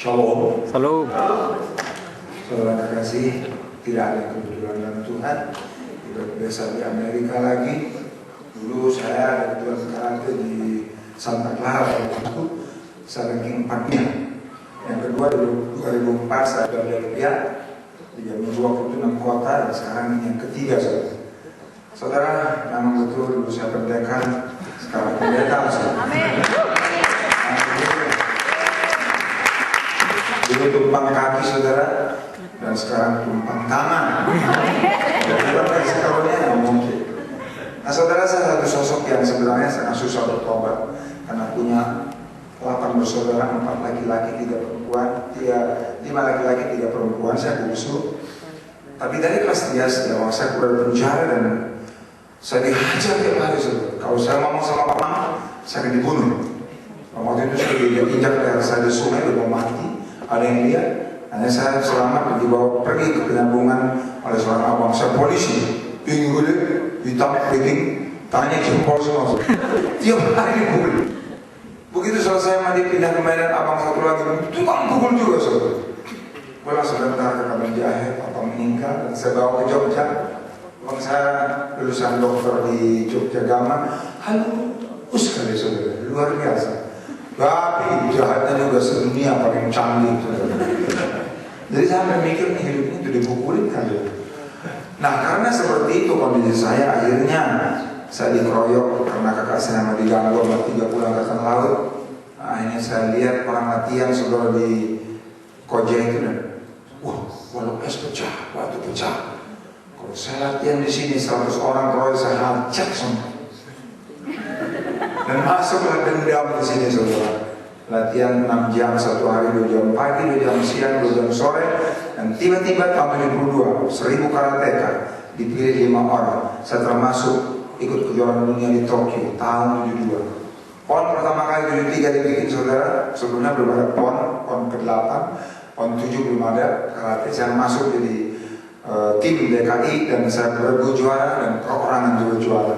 Shalom. Shalom. Saudara kekasih, tidak ada kebetulan dalam Tuhan. Kita biasa di Amerika lagi. Dulu saya ada kebetulan karate di Santa Clara waktu saya ranking 4-nya. Yang kedua di 2004 saya ada Olympia 3 minggu waktu itu 6 kota, dan sekarang ini yang ketiga saudara. Memang betul dulu saya pendekar, sekarang pendekar. Amin. Dulu tumpang kaki saudara, dan sekarang tumpang tangan. Jadi apa sekaronya yang mungkin. Nah saudara, saya satu sosok yang sebenarnya sangat susah bertobat karena punya 8 bersaudara, 4 laki-laki, 3 perempuan, 5 laki-laki, 3 perempuan. Saya bungsu. Tapi dari kelas 3 sejak saya kurang berbicara dan saya dihajar tiap hari saudara. Kalau saya ngomong sama mama, saya akan dibunuh. Waktu itu saya diinjak leher saya di sungai, udah mau mati. Ada yang lihat, hanya saya selamat dan dibawa pergi ke penampungan oleh seorang abang saya polisi. Tinggi gede, hitam, putih, tanya jempol semua. Tiap hari dipukul. Begitu selesai mandi pindah ke Medan, abang satu lagi tukang pukul juga saudara. Gue langsung datang ke Kamen Jahe, apa meninggal, dan saya bawa ke Jogja. Abang saya lulusan dokter di Jogja Gama, halus sekali saudara, luar biasa. Tapi jahatnya juga sedunia paling canggih. Jadi saya mikir nih, hidup ini itu dipukulin kan. Nah karena seperti itu kondisi saya, akhirnya saya dikeroyok karena kakak saya mau diganggu sama 3 bulan angkatan laut. Nah, akhirnya saya lihat orang latihan saudara di Koja itu, dan wah, walau es pecah, batu pecah. Kalau saya latihan di sini 100 orang keroyok, saya hancur semua. Dan masuklah dendam di sini saudara. Latihan 6 jam satu hari, 2 jam pagi, 2 jam siang, 2 jam sore. Dan tiba-tiba tahun 72, 1000 karateka dipilih 5 orang. Saya termasuk ikut kejuaraan dunia di Tokyo tahun 72. PON pertama kali 73 dibikin saudara. Sebelumnya belum ada PON ke-8, PON 7 belum ada karate. Saya masuk jadi tim DKI dan saya berebut juara dan perorangan juga juara.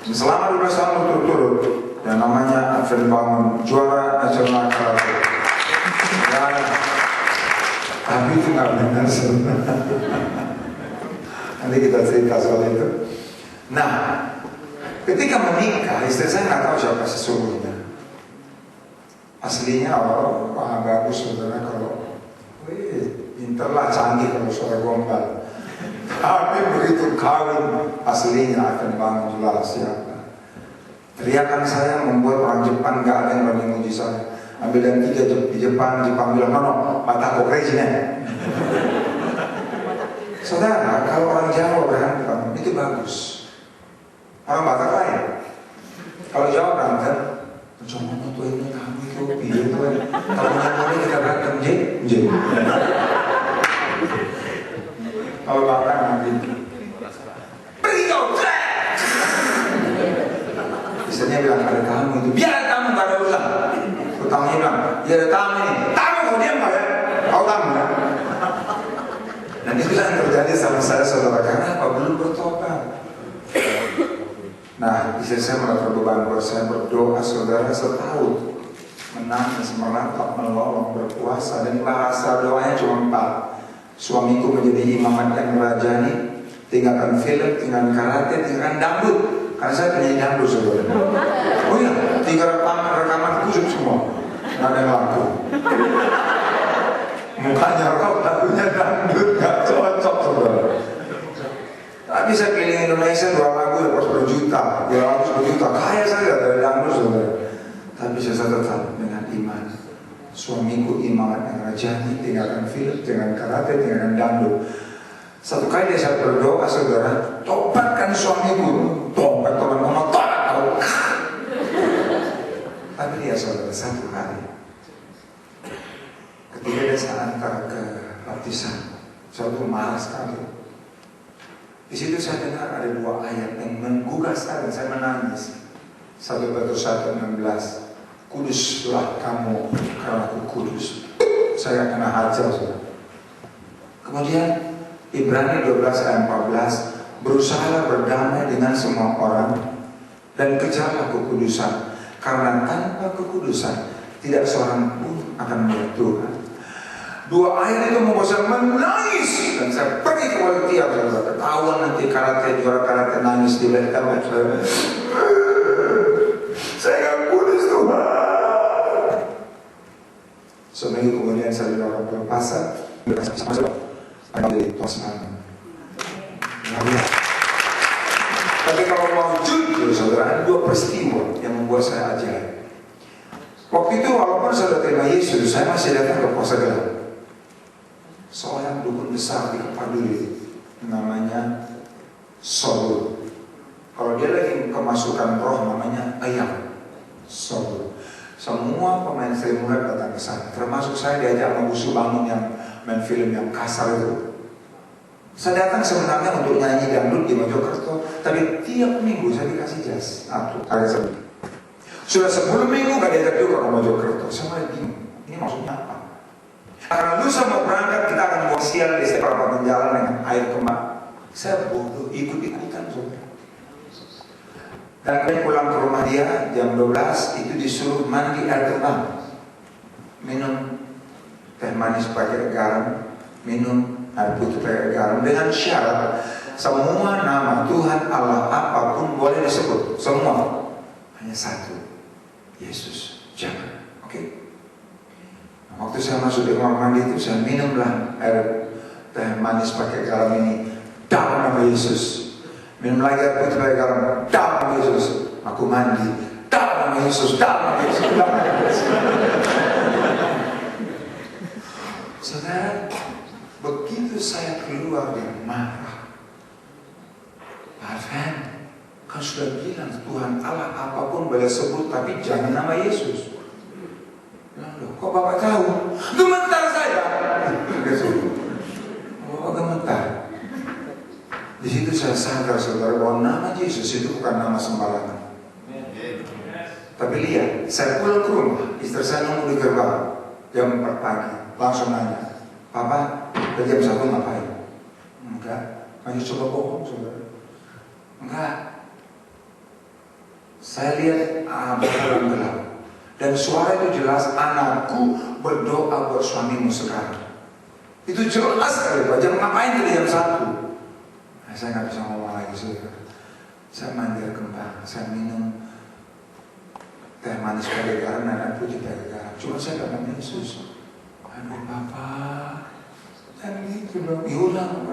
Dan selama 12 tahun berturut-turut, yang namanya Advent Bangun juara nasional karate. Dan tapi itu nggak benar sebenarnya. Nanti kita cerita soal itu. Nah, ketika menikah, istri saya nggak tahu siapa sesungguhnya. Aslinya wah bagus saudara, kalau pinterlah, canggih kalau suara gombal. Tapi begitu kawin, aslinya akan bangun jelas siapa. Teriakan saya membuat orang Jepang gak ada yang berani muji saya. Ambil dan 3 di Jepang bilang, no, mata kok crazy-nya. Saudara, kalau orang Jawa berantem, itu bagus. Orang Batak lain. Kalau Jawa berantem, cuma tuh ini kamu itu biar tuh. Kalau yang kita berantem, J. Kalau Batak nanti, pergi kau. Istrinya bilang, ada tamu itu, biar kamu gak ada urusan. Tamunya bilang, ya ada tamu ini. Tamu kau diam gak ya? Kau tamu ya? Dan itulah yang terjadi sama saya saudara. Karena apa? Belum bertobat. Nah, istri saya merasa beban buat saya berdoa saudara setahun. Menangis, meratap, melolong, berpuasa. Dan bahasa doanya cuma 4. Suamiku menjadi imamat yang merajani, tinggalkan film, tinggalkan karate, tinggalkan dangdut. Karena saya penyanyi dangdut saudara. Oh iya, 3 rekaman kusut semua. Nggak ada yang laku. Mukanya rock, lagunya dangdut, nggak cocok saudara. Tapi saya keliling Indonesia 2 lagu dapat 10 juta, 200 juta. Kaya saya dari dangdut saudara. Tapi saya tetap dengan iman. Suamiku imamat yang rajani, tinggalkan film, tinggalkan karate, tinggalkan dangdut. Satu kali dia saya berdoa saudara, tobatkan suamiku. Tobat ngomong tobat tau. Tapi dia saudara, satu hari ketika dia saya antar ke baptisan, saya tuh marah sekali. Di situ saya dengar ada 2 ayat yang menggugah saya dan saya menangis. 1 Petrus 1:16, kuduslah kamu karena aku kudus. Saya kena hajar saudara. Kemudian Ibrani 12 ayat 14, berusahalah berdamai dengan semua orang dan kejarlah kekudusan, karena tanpa kekudusan tidak seorang pun akan melihat Tuhan. Dua ayah itu membuat saya menangis. Dan saya pergi ke volunteer, saudara. Ketahuan nanti juara karate nangis di belakang saya. Saya gak kudus Tuhan. Seminggu kemudian saya dilakukan pelepasan. Ada di Tosman. Tapi kalau mau jujur, saudara, ada dua peristiwa yang membuat saya ajaib. Waktu itu walaupun saya sudah terima Yesus, saya masih datang ke Pos Gelap. Seorang dukun besar di Kepaduli, namanya Saul. Kalau dia lagi kemasukan roh, namanya Ayam Saul. Semua pemain Sri Mulat datang ke sana, termasuk saya diajak sama Busu Bangun yang main film yang kasar itu. Saya datang sebenarnya untuk nyanyi dangdut di Mojokerto, tapi tiap minggu saya dikasih jas. Sudah 10 minggu gak diajak juga ke Mojokerto. Saya mulai bingung, ini maksudnya apa? Karena lusa mau berangkat, kita akan bawa sial di seberapa jalan dengan air kemak. Saya bodoh, ikut-ikutan saudara. Dan kemudian pulang ke rumah dia jam 12, itu disuruh mandi air kembang, minum teh manis pakai garam, minum air putih pakai garam, dengan syarat semua nama Tuhan Allah apapun boleh disebut, semua, hanya satu, Yesus. Jangan, oke? Waktu saya masuk di kamar mandi itu, saya minumlah air teh manis pakai garam ini dalam nama Yesus. Minum lagi air putih pakai garam dalam nama Yesus. Aku mandi dalam nama Yesus, dalam nama Yesus, dalam nama Yesus. Saudara, begitu saya keluar dia marah. Pak kan sudah bilang Tuhan Allah apapun boleh sebut, tapi jangan nama Yesus. Loh, kok Bapak tahu? Gemetar saya. Bapak gemetar. Di situ saya sadar saudara bahwa nama Yesus itu bukan nama sembarangan. Tapi lihat, saya pulang ke rumah, istri saya nunggu di gerbang jam 4 pagi, langsung nanya, Papa, jam 1 ngapain? Enggak, hanya coba bohong saudara. Enggak. Saya lihat bakalan gelap. Dan suara itu jelas, anakku berdoa buat suamimu sekarang. Itu jelas sekali Pak, jam ngapain tadi jam 1? Nah, saya nggak bisa ngomong lagi saudara. Saya mandi air kembang, saya minum teh manis pakai garam dan air putih pakai garam. Cuma saya kata Yesus, aduh Papa, jangan gitu dong, diulang.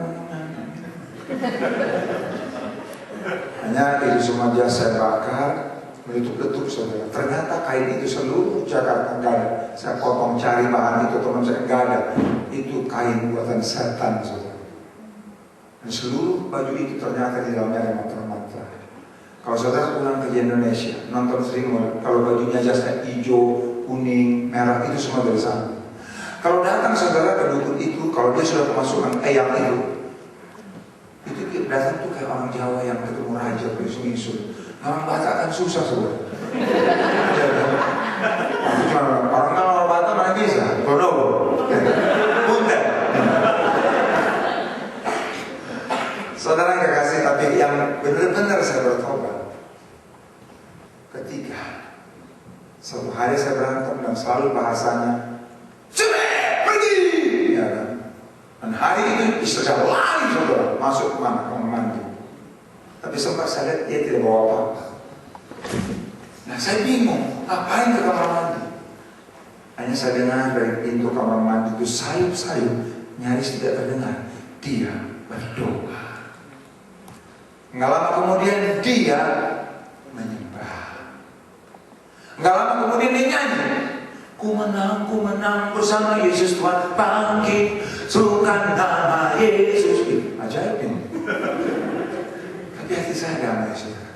Hanya itu semua jas saya bakar, meletup-letup saudara. Ternyata kain itu seluruh Jakarta nggak ada. Saya potong cari bahan itu, teman saya nggak ada. Itu kain buatan setan saudara. Dan seluruh baju itu ternyata di dalamnya ada mantra-mantra. Kalau saudara pulang ke Indonesia, nonton Sri Mulat, kalau bajunya jasnya hijau, kuning, merah, itu semua dari sana. Kalau datang saudara ke dukun itu, kalau dia sudah kemasukan eyang itu datang tuh kayak orang Jawa yang ketemu raja berisu-isu. Orang Batak kan susah saudara. Orang Batak mana bisa? Bodoh. Punten. Saudara kekasih, tapi yang benar-benar saya bertobat. Ketiga, suatu hari saya berantem dan selalu bahasanya, cepat pergi. Ya kan? Dan hari itu istri saya lari saudara, masuk kemana? Kamar mandi. Tapi sempat saya lihat dia tidak bawa apa-apa. Nah saya bingung, ngapain ke kamar mandi? Hanya saya dengar dari pintu kamar mandi itu sayup-sayup, nyaris tidak terdengar. Dia berdoa. Nggak lama kemudian dia menyembah. Nggak lama kemudian dia nyanyi. Ku menang bersama Yesus Tuhan bangkit, serukan nama Yesus. Ajaib ini. Tapi hati saya damai saudara.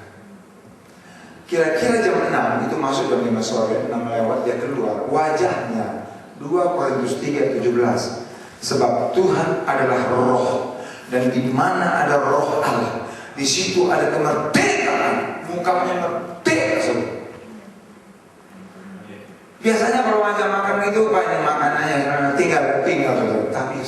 Kira-kira jam 6 itu masuk jam 5 sore, 6 lewat dia keluar. Wajahnya 2 Korintus 3:17. Sebab Tuhan adalah roh, dan di mana ada roh Allah, di situ ada kemerdekaan. Mukanya merdeka. Biasanya kalau wajah makan itu banyak makanannya, tinggal. Tapi